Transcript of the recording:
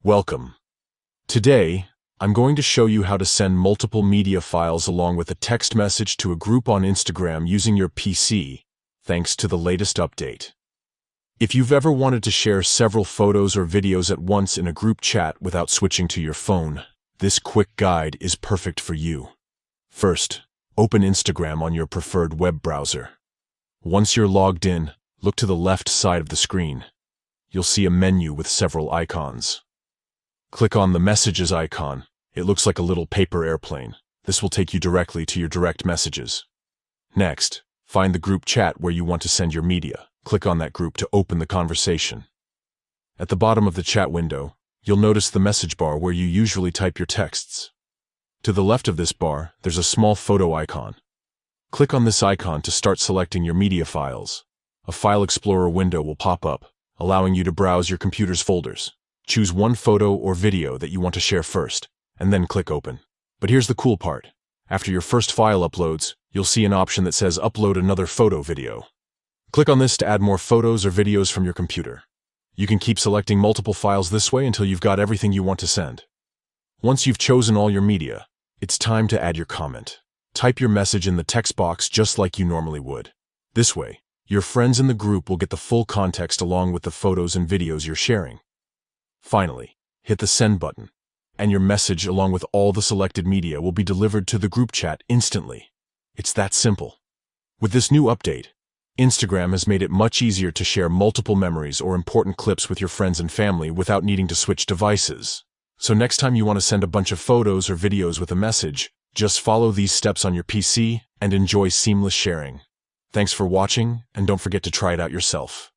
Welcome. Today, I'm going to show you how to send multiple media files along with a text message to a group on Instagram using your PC, thanks to the latest update. If you've ever wanted to share several photos or videos at once in a group chat without switching to your phone, this quick guide is perfect for you. First, open Instagram on your preferred web browser. Once you're logged in, look to the left side of the screen. You'll see a menu with several icons. Click on the Messages icon. It looks like a little paper airplane. This will take you directly to your direct messages. Next, find the group chat where you want to send your media. Click on that group to open the conversation. At the bottom of the chat window, you'll notice the message bar where you usually type your texts. To the left of this bar, there's a small photo icon. Click on this icon to start selecting your media files. A File Explorer window will pop up, allowing you to browse your computer's folders. Choose one photo or video that you want to share first, and then click Open. But here's the cool part. After your first file uploads, you'll see an option that says Upload another photo video. Click on this to add more photos or videos from your computer. You can keep selecting multiple files this way until you've got everything you want to send. Once you've chosen all your media, it's time to add your comment. Type your message in the text box just like you normally would. This way, your friends in the group will get the full context along with the photos and videos you're sharing. Finally, hit the Send button, and your message along with all the selected media will be delivered to the group chat instantly. It's that simple. With this new update, Instagram has made it much easier to share multiple memories or important clips with your friends and family without needing to switch devices. So next time you want to send a bunch of photos or videos with a message, just follow these steps on your PC and enjoy seamless sharing. Thanks for watching, and don't forget to try it out yourself.